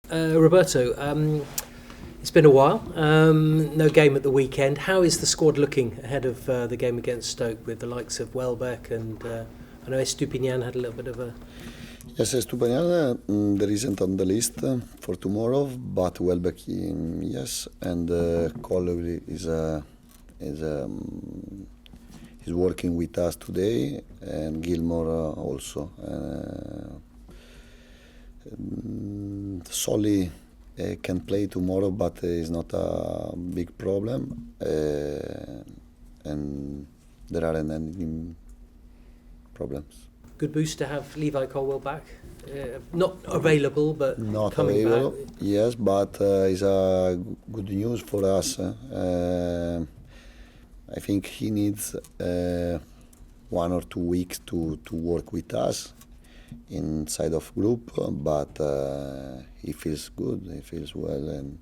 Roberto, it's been a while. No game at the weekend. How is the squad looking ahead of the game against Stoke with the likes of Welbeck and I know Estupinian had a little bit of a... Yes, Stupanian there isn't on the list for tomorrow, but Welbeck yes, and Coley is working with us today, and Gilmore also. Solly can play tomorrow, but it's not a big problem, and there aren't any problems. Good boost to have Levi Colwell back. Not available, but not coming available, back. Yes, but it's a good news for us. I think he needs 1 or 2 weeks to work with us inside of group, but he feels good, he feels well, and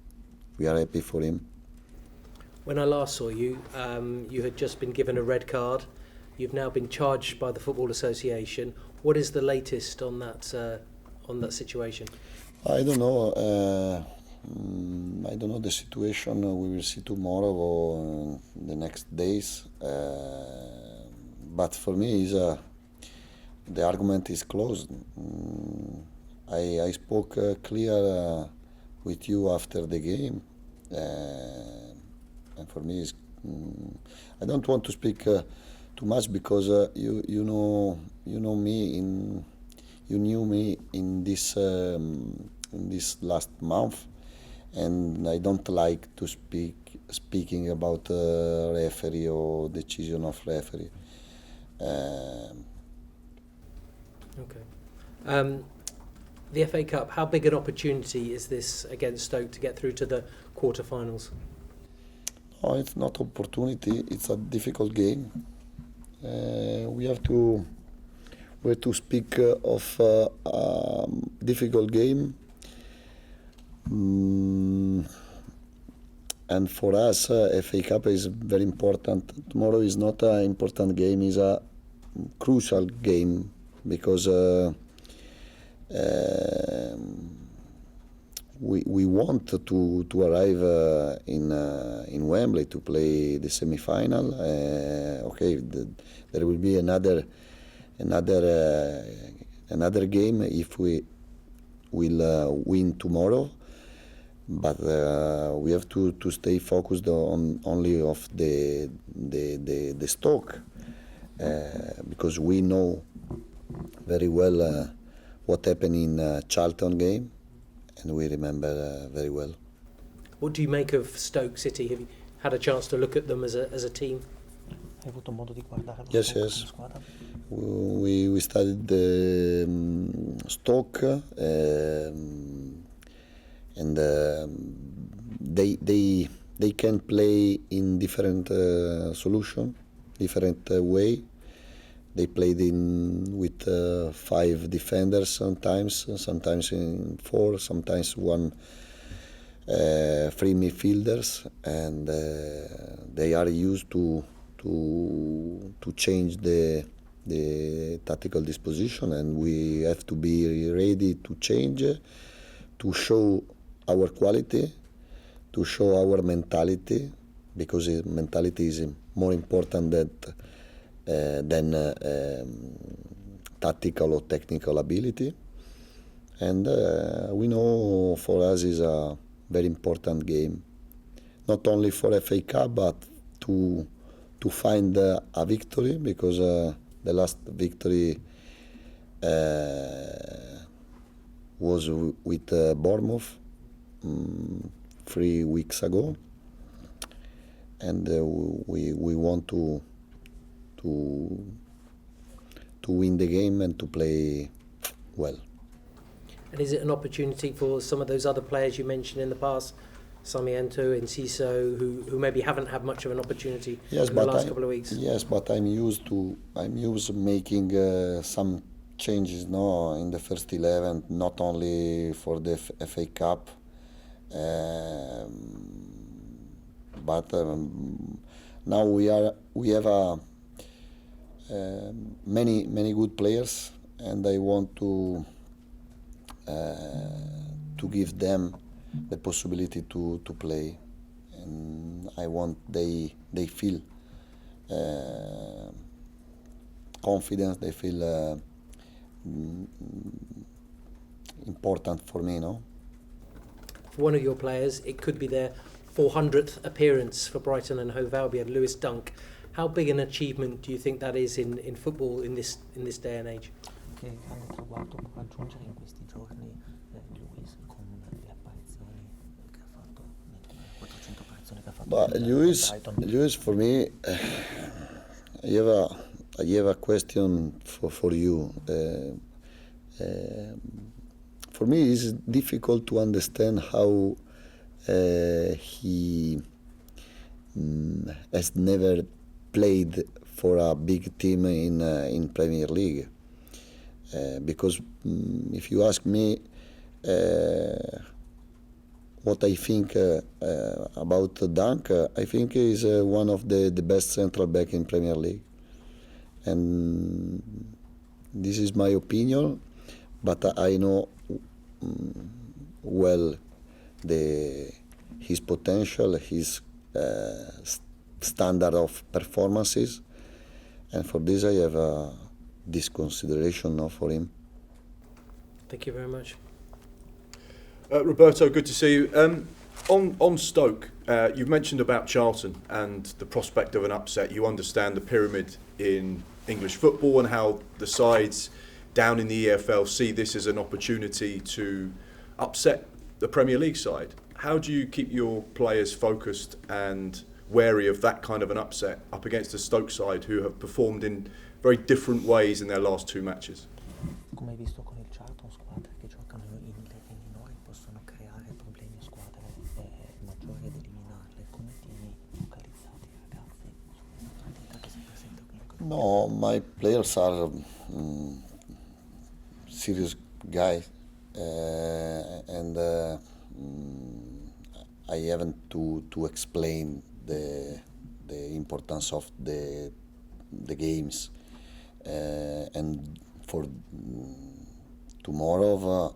we are happy for him. When I last saw you, you had just been given a red card. You've now been charged by the Football Association. What is the latest on that situation? I don't know. I don't know the situation. We will see tomorrow or the next days. But for me, the argument is closed. I spoke clear with you after the game, and for me, I don't want to speak too much because you knew me in this last month, and I don't like to speaking about referee or decision of referee. Okay. The FA Cup, how big an opportunity is this against Stoke to get through to the quarter-finals? Oh, it's not opportunity. It's a difficult game. We have to speak of a difficult game, and for us, FA Cup is very important. Tomorrow is not an important game; it's a crucial game because we want to arrive in Wembley to play the semi-final. There will be another game if we will win tomorrow, but we have to stay focused on only of the Stoke, because we know very well what happened in Charlton game, and we remember very well. What do you make of Stoke City? Have you had a chance to look at them as a team? Hai avuto modo di guardare lo Yes, Stoke yes. come squadra? We studied the Stoke, and they can play in different solution, different way. They played with 5 defenders sometimes in 4, sometimes 3 midfielders, and they are used to change the tactical disposition, and we have to be ready to change, to show our quality, to show our mentality, because mentality is more important than tactical or technical ability. And we know for us is a very important game, not only for FA Cup, but to find a victory, because the last victory was with Bournemouth 3 weeks ago, and we want to win the game and to play well. And is it an opportunity for some of those other players you mentioned in the past, Sarmiento and Ciso, who maybe haven't had much of an opportunity in the last couple of weeks? Yes, but I'm used making some changes in the first 11, not only for the FA Cup, but now we have many good players, and I want to to give them the possibility to play, and I want they feel confidence, they feel important for me, no? For one of your players, it could be their 400th appearance for Brighton and Hove Albion, Lewis Dunk. How big an achievement do you think that is in football in this day and age? Che grande traguardo può raggiungere in questi giorni Lewis con le apparizioni che ha fatto, nelle 400 apparizioni che ha fatto. But Lewis, for me, I have a question for you. For me, it's difficult to understand how he has never played for a big team in Premier League. Because if you ask me what I think about Dunk, I think he's one of the best central back in Premier League. And this is my opinion, but I know well his potential, his standard of performances, and for this I have this consideration now for him. Thank you very much. Roberto, good to see you. On Stoke, you've mentioned about Charlton and the prospect of an upset. You understand the pyramid in English football and how the sides down in the EFL see this as an opportunity to upset the Premier League side. How do you keep your players focused and wary of that kind of an upset up against the Stoke side who have performed in very different ways in their last two matches? Come hai visto con il Charlton, squadre che giocano in minori possono creare problemi a squadre maggiori ed eliminarle. Come tieni focalizzati i ragazzi su questa partita che si presenta comunque? No, my players are serious guys, and I haven't to explain the importance of the games, and for tomorrow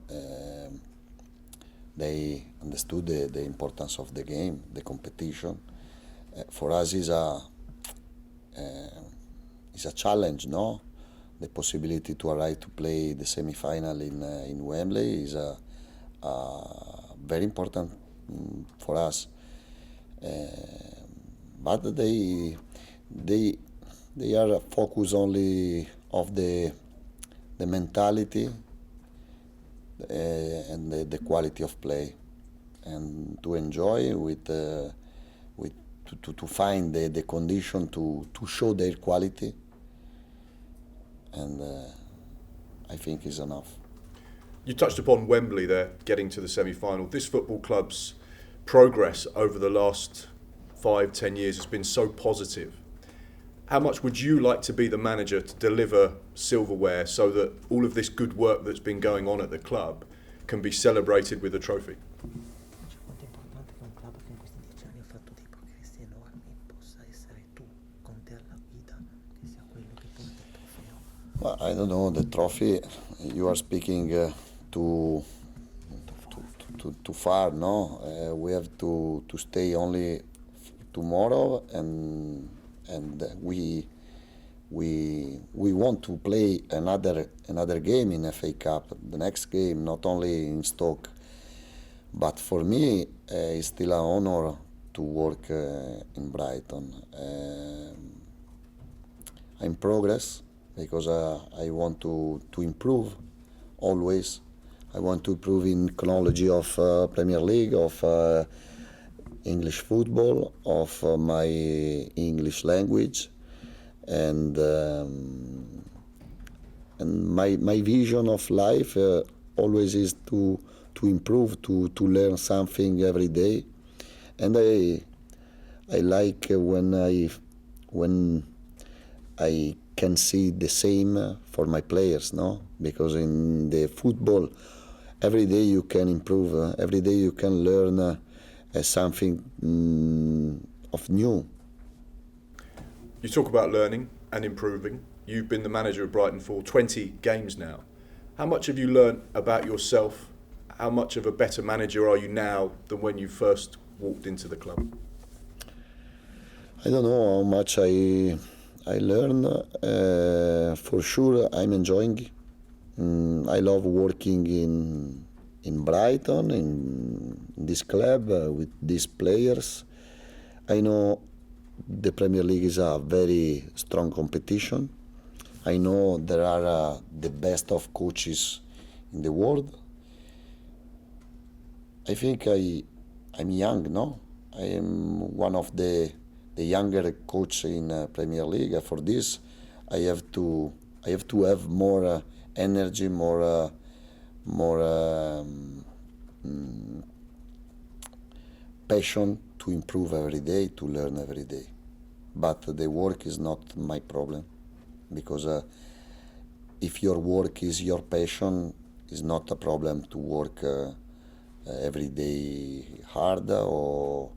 they understood the importance of the game, the competition. For us is a challenge, no? The possibility to arrive to play the semi-final in Wembley is very important for us. But they are focused only of the mentality and the quality of play, and to enjoy to find the condition to show their quality, and I think is enough. You touched upon Wembley there, getting to the semi-final. This football club's progress over the last 5-10 years has been so positive. How much would you like to be the manager to deliver silverware so that all of this good work that's been going on at the club can be celebrated with a trophy? Quanto è importante che un club che in questi 10 anni ha fatto dei progressi enormi possa essere tu con te alla guida, che sia quello che porta il trofeo. Well, I don't know, the trophy, you are speaking too far, no? We have to stay only tomorrow, and we want to play another game in FA Cup, the next game, not only in Stoke. But for me, it's still an honor to work in Brighton. I'm progress because I want to improve always. I want to improve in knowledge of Premier League, of English football, of my English language, and my vision of life always is to improve, to learn something every day, and I like when I can see the same for my players, no? Because in the football, every day you can improve, every day you can learn something of new. You talk about learning and improving. You've been the manager of Brighton for 20 games now. How much have you learnt about yourself? how much of a better manager are you now than when you first walked into the club? I don't know how much I learn. For sure, I'm enjoying. I love working in Brighton, in this club with these players. I know the Premier League is a very strong competition. I know there are the best of coaches in the world. I think I'm young, no? I am one of the younger coach in Premier League. For this, I have to have more energy, more passion to improve every day, to learn every day. But the work is not my problem, because if your work is your passion, it's not a problem to work every day hard or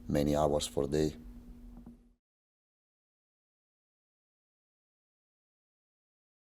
many hours for day.